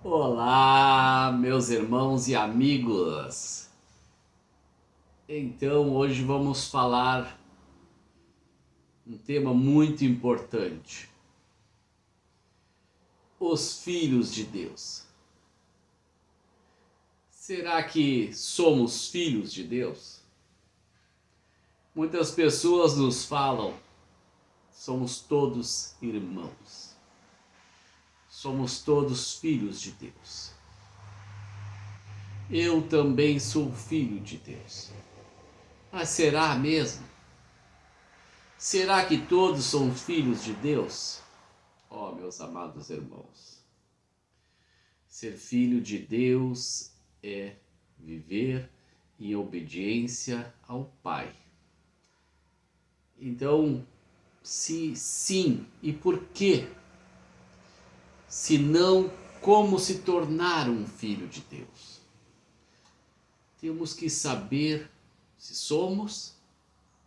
Olá, meus irmãos e amigos. Então, hoje vamos falar um tema muito importante: os filhos de Deus. Será que somos filhos de Deus? Muitas pessoas nos falam: somos todos irmãos. Somos todos filhos de Deus. Eu também sou filho de Deus. Mas será mesmo? Será que todos são filhos de Deus? Oh, meus amados irmãos, ser filho de Deus é viver em obediência ao Pai. Então, se sim, e por quê? Se não, como se tornar um filho de Deus? Temos que saber se somos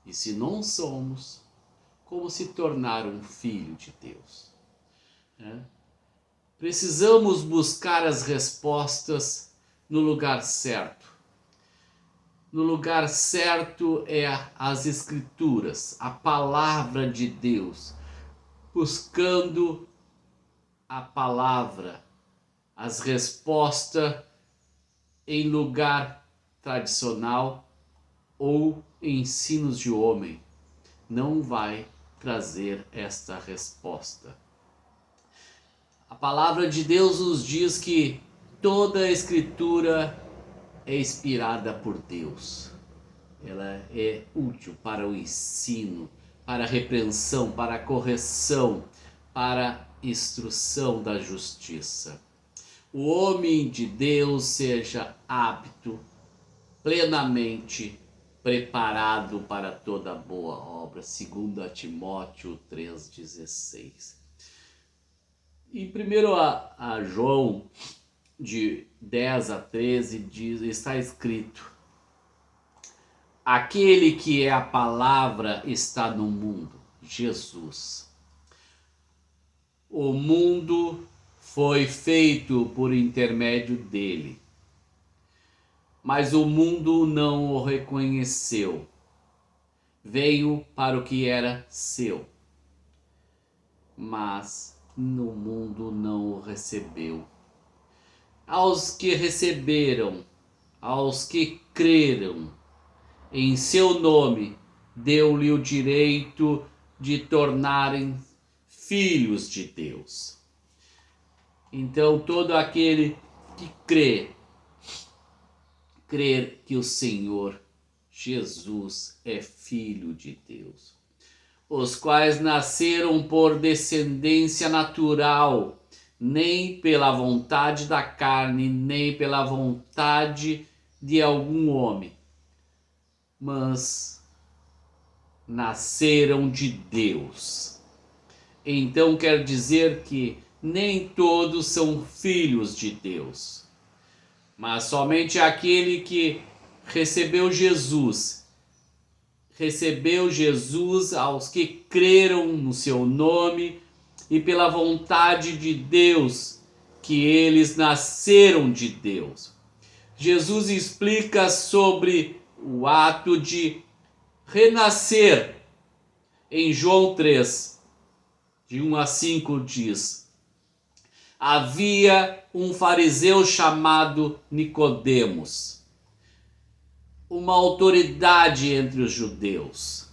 e se não somos, como se tornar um filho de Deus. Precisamos buscar as respostas no lugar certo. No lugar certo é as Escrituras, a palavra de Deus. Buscando a palavra, as respostas em lugar tradicional ou ensinos de homem, não vai trazer esta resposta. A palavra de Deus nos diz que toda a Escritura é inspirada por Deus. Ela é útil para o ensino, para a repreensão, para a correção, para a instrução da justiça. O homem de Deus seja apto, plenamente preparado para toda boa obra, segundo Timóteo 3,16. Em 1 a João, de 10 a 13, está escrito: aquele que é a palavra está no mundo, Jesus. O mundo foi feito por intermédio dele, mas o mundo não o reconheceu. Veio para o que era seu, mas no mundo não o recebeu. Aos que receberam, aos que creram em seu nome, deu-lhe o direito de tornarem filhos de Deus. Então, todo aquele que crer que o Senhor Jesus é filho de Deus, os quais nasceram por descendência natural, nem pela vontade da carne, nem pela vontade de algum homem, mas nasceram de Deus. Então quer dizer que nem todos são filhos de Deus, mas somente aquele que recebeu Jesus aos que creram no seu nome e pela vontade de Deus, que eles nasceram de Deus. Jesus explica sobre o ato de renascer em João 3, de 1 a 5 diz: havia um fariseu chamado Nicodemos, uma autoridade entre os judeus.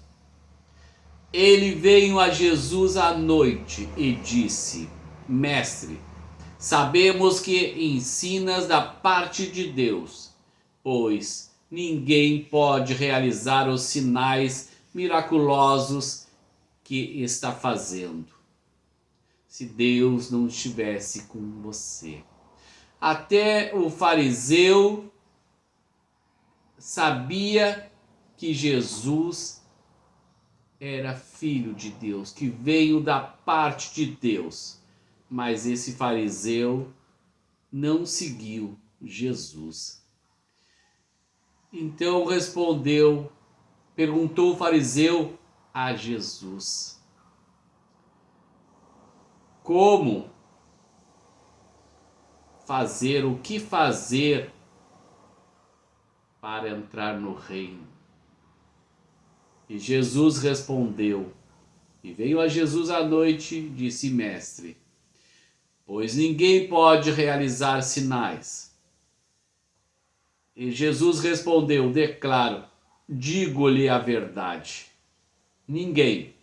Ele veio a Jesus à noite e disse: mestre, sabemos que ensinas da parte de Deus, pois ninguém pode realizar os sinais miraculosos que está fazendo se Deus não estivesse com você. Até o fariseu sabia que Jesus era filho de Deus, que veio da parte de Deus, mas esse fariseu não seguiu Jesus. Então perguntou o fariseu a Jesus: como fazer, o que fazer para entrar no reino. E Jesus respondeu, e veio a Jesus à noite, disse: Mestre, pois ninguém pode realizar sinais. E Jesus respondeu: declaro, digo-lhe a verdade, ninguém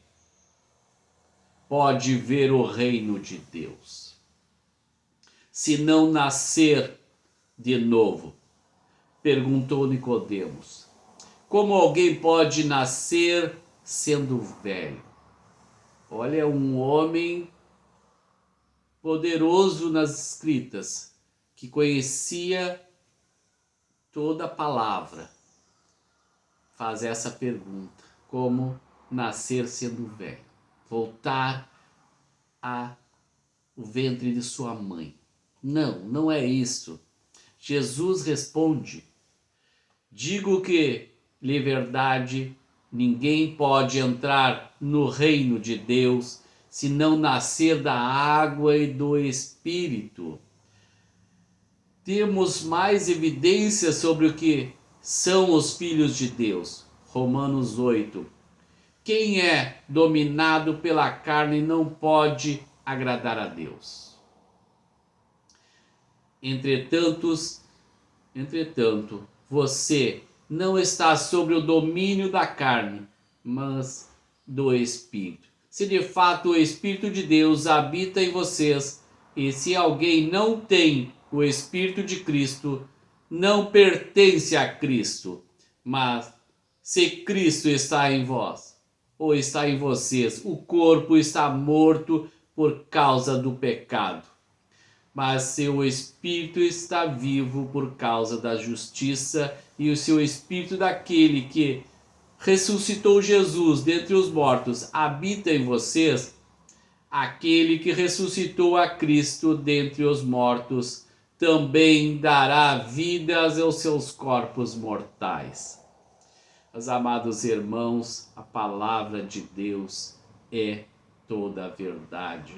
pode ver o reino de Deus se não nascer de novo. Perguntou Nicodemos: como alguém pode nascer sendo velho? Olha, um homem poderoso nas escritas, que conhecia toda a palavra, faz essa pergunta: como nascer sendo velho? Voltar ao ventre de sua mãe. Não, não é isso. Jesus responde: digo que, de verdade, ninguém pode entrar no reino de Deus se não nascer da água e do Espírito. Temos mais evidências sobre o que são os filhos de Deus. Romanos 8. Quem é dominado pela carne não pode agradar a Deus. Entretanto, você não está sob o domínio da carne, mas do Espírito. Se de fato o Espírito de Deus habita em vocês, e se alguém não tem o Espírito de Cristo, não pertence a Cristo. Mas se Cristo está em vós, ou está em vocês, o corpo está morto por causa do pecado, mas seu espírito está vivo por causa da justiça, e o seu espírito daquele que ressuscitou Jesus dentre os mortos habita em vocês. Aquele que ressuscitou a Cristo dentre os mortos também dará vida aos seus corpos mortais. Meus amados irmãos, a palavra de Deus é toda a verdade.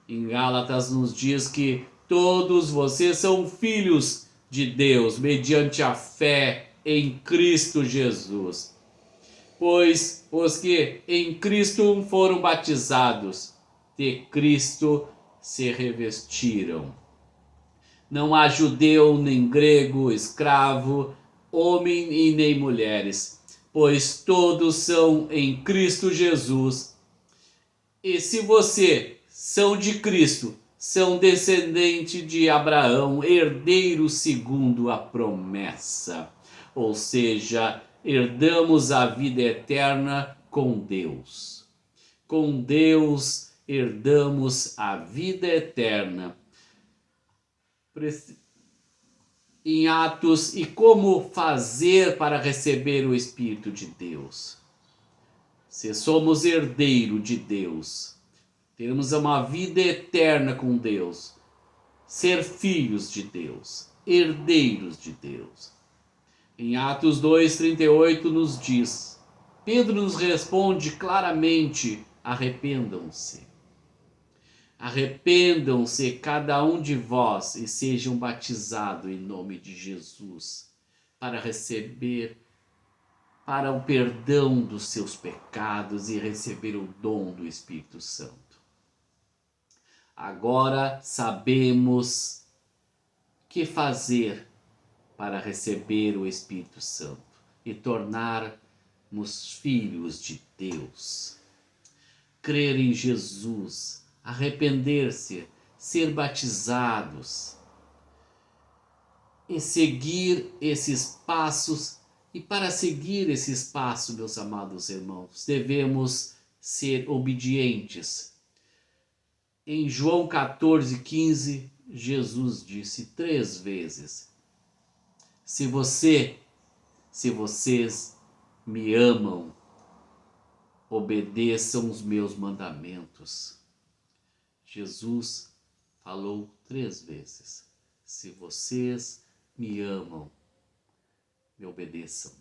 Em Gálatas nos diz que todos vocês são filhos de Deus mediante a fé em Cristo Jesus. Pois os que em Cristo foram batizados, de Cristo se revestiram. Não há judeu, nem grego, escravo, homem e nem mulheres, pois todos são em Cristo Jesus. E se você são de Cristo, são descendente de Abraão, herdeiro segundo a promessa. Ou seja, herdamos a vida eterna com Deus. Com Deus herdamos a vida eterna. Em Atos, e como fazer para receber o Espírito de Deus? Se somos herdeiro de Deus, teremos uma vida eterna com Deus, ser filhos de Deus, herdeiros de Deus. Em Atos 2:38 nos diz, Pedro nos responde claramente: arrependam-se. Arrependam-se cada um de vós e sejam batizados em nome de Jesus, para o perdão dos seus pecados e receber o dom do Espírito Santo. Agora sabemos o que fazer para receber o Espírito Santo e tornarmos filhos de Deus. Crer em Jesus, arrepender-se, ser batizados e seguir esses passos. E para seguir esses passos, meus amados irmãos, devemos ser obedientes. Em João 14:15, Jesus disse 3 vezes: se vocês me amam, obedeçam os meus mandamentos. Jesus falou 3 vezes: se vocês me amam, me obedeçam.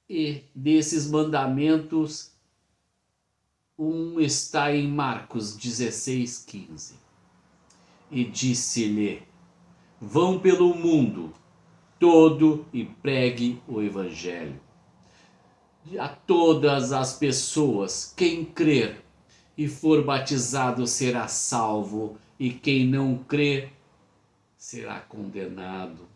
E desses mandamentos, um está em Marcos 16:15. e disse-lhe: vão pelo mundo todo e pregue o evangelho a todas as pessoas. Quem crer e for batizado será salvo, e quem não crer será condenado.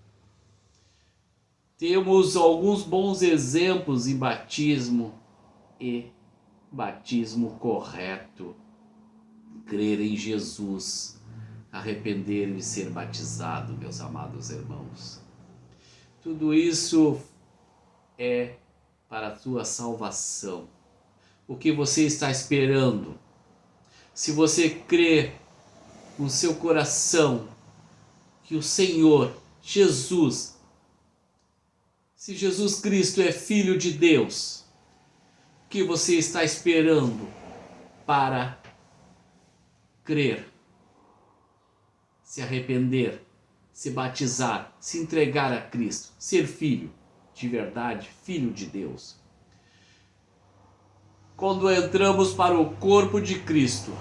Temos alguns bons exemplos em batismo e batismo correto. Crer em Jesus, arrepender e ser batizado, meus amados irmãos. Tudo isso é para a tua salvação. O que você está esperando? Se você crê no seu coração que o Senhor Jesus, se Jesus Cristo é Filho de Deus, o que você está esperando para crer, se arrepender, se batizar, se entregar a Cristo, ser filho de verdade, filho de Deus? Quando entramos para o corpo de Cristo,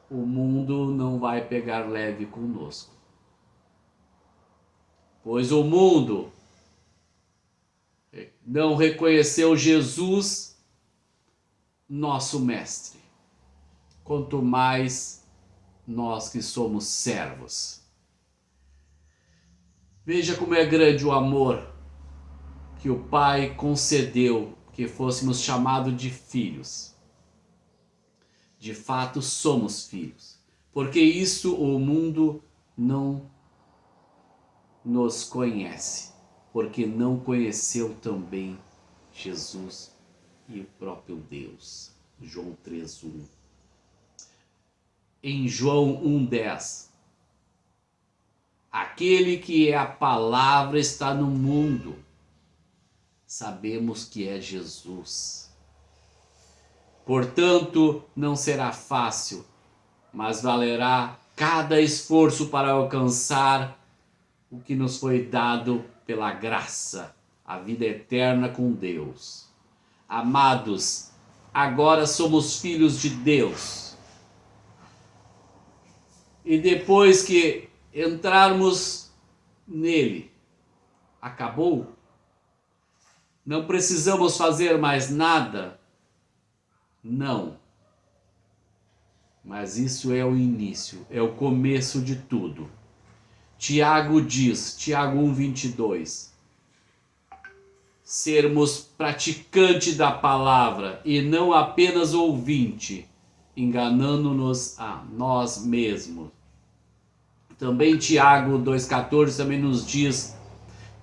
o mundo não vai pegar leve conosco, pois o mundo não reconheceu Jesus, nosso mestre, quanto mais nós que somos servos. Veja como é grande o amor que o Pai concedeu que fôssemos chamados de filhos. De fato somos filhos, porque isso o mundo não nos conhece, porque não conheceu também Jesus e o próprio Deus. João 3:1. Em João 1:10, aquele que é a palavra está no mundo. Sabemos que é Jesus. Portanto, não será fácil, mas valerá cada esforço para alcançar o que nos foi dado pela graça, a vida eterna com Deus. Amados, agora somos filhos de Deus. E depois que entrarmos nele, acabou? Não precisamos fazer mais nada? Não. Mas isso é o início, é o começo de tudo. Tiago diz, Tiago 1:22, sermos praticante da palavra e não apenas ouvinte, enganando-nos a nós mesmos. Também Tiago 2,14 também nos diz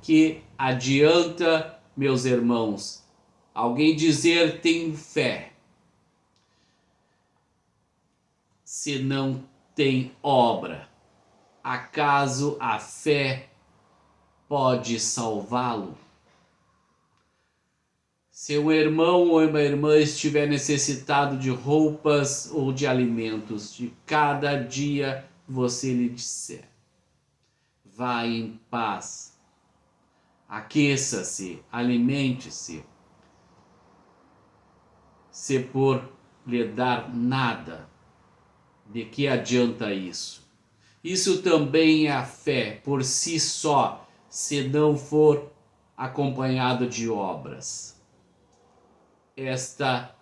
que adianta, meus irmãos, alguém dizer tem fé, se não tem obra. Acaso a fé pode salvá-lo? Se um irmão ou uma irmã estiver necessitado de roupas ou de alimentos, de cada dia você lhe disser: vá em paz, aqueça-se, alimente-se, se por lhe dar nada, de que adianta isso? Isso também é a fé por si só, se não for acompanhado de obras. Esta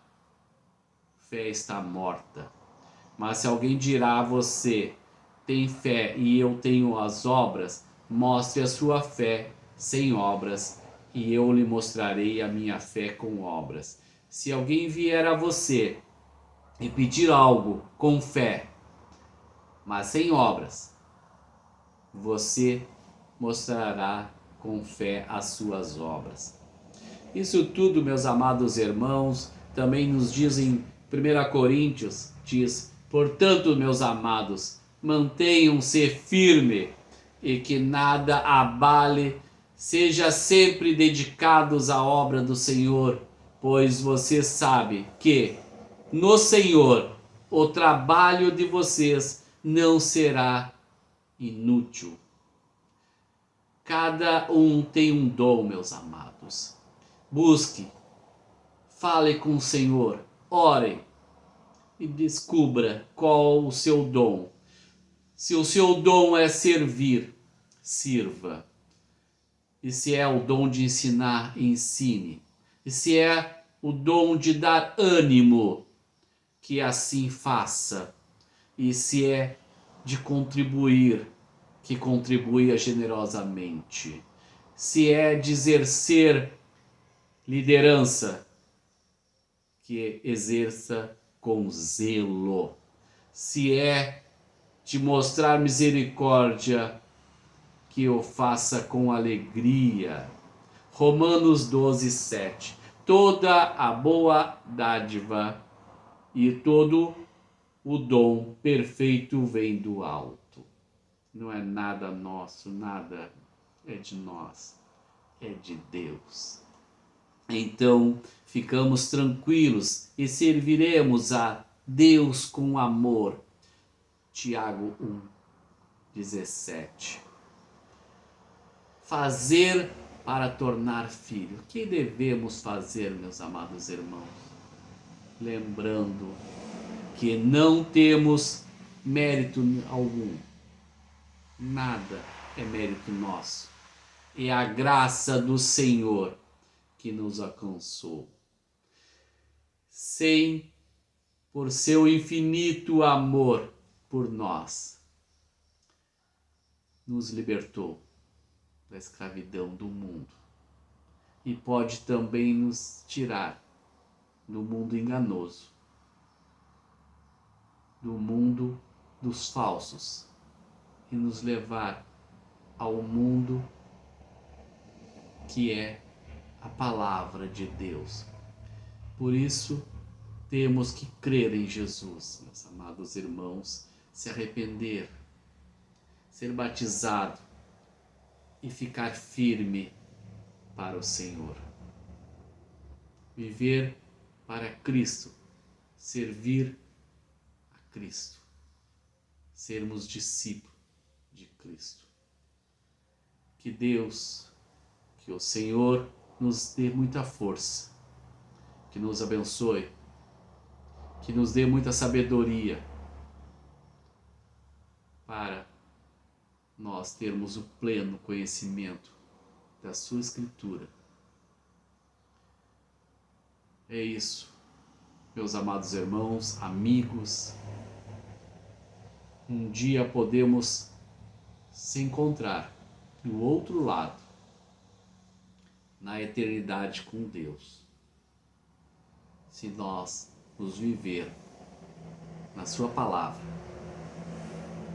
fé está morta. Mas se alguém dirá a você, tem fé e eu tenho as obras, mostre a sua fé sem obras, e eu lhe mostrarei a minha fé com obras. Se alguém vier a você e pedir algo com fé, mas sem obras, você mostrará com fé as suas obras. Isso tudo, meus amados irmãos, também nos diz em 1 Coríntios, diz: portanto, meus amados, mantenham-se firmes e que nada abale, seja sempre dedicados à obra do Senhor, pois você sabe que no Senhor o trabalho de vocês não será inútil. Cada um tem um dom, meus amados. Busque, fale com o Senhor, ore, e descubra qual o seu dom. Se o seu dom é servir, sirva. E se é o dom de ensinar, ensine. E se é o dom de dar ânimo, que assim faça. E se é de contribuir, que contribua generosamente. Se é de exercer liderança, que exerça com zelo. Se é de mostrar misericórdia, que o faça com alegria. Romanos 12, 7. Toda a boa dádiva e todo o dom perfeito vem do alto. Não é nada nosso, nada é de nós, é de Deus. Então, ficamos tranquilos e serviremos a Deus com amor. Tiago 1, 17. Fazer para tornar filho. O que devemos fazer, meus amados irmãos? Lembrando que não temos mérito algum. Nada é mérito nosso. É a graça do Senhor que nos alcançou. Por seu infinito amor por nós, nos libertou da escravidão do mundo e pode também nos tirar do mundo enganoso, do mundo dos falsos e nos levar ao mundo que é a palavra de Deus. Por isso, temos que crer em Jesus, meus amados irmãos, se arrepender, ser batizado e ficar firme para o Senhor. Viver para Cristo, servir a Cristo, sermos discípulos de Cristo. Que Deus, que o Senhor nos dê muita força, que nos abençoe, que nos dê muita sabedoria para nós termos o pleno conhecimento da sua Escritura. É isso, meus amados irmãos, amigos. Um dia podemos se encontrar do outro lado, na eternidade com Deus, se nós nos viver na sua palavra,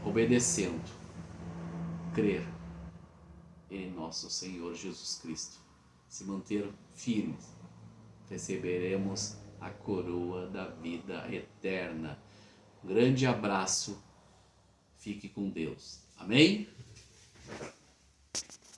obedecendo, crer em nosso Senhor Jesus Cristo, se manter firmes, receberemos a coroa da vida eterna. Um grande abraço, fique com Deus. Amém?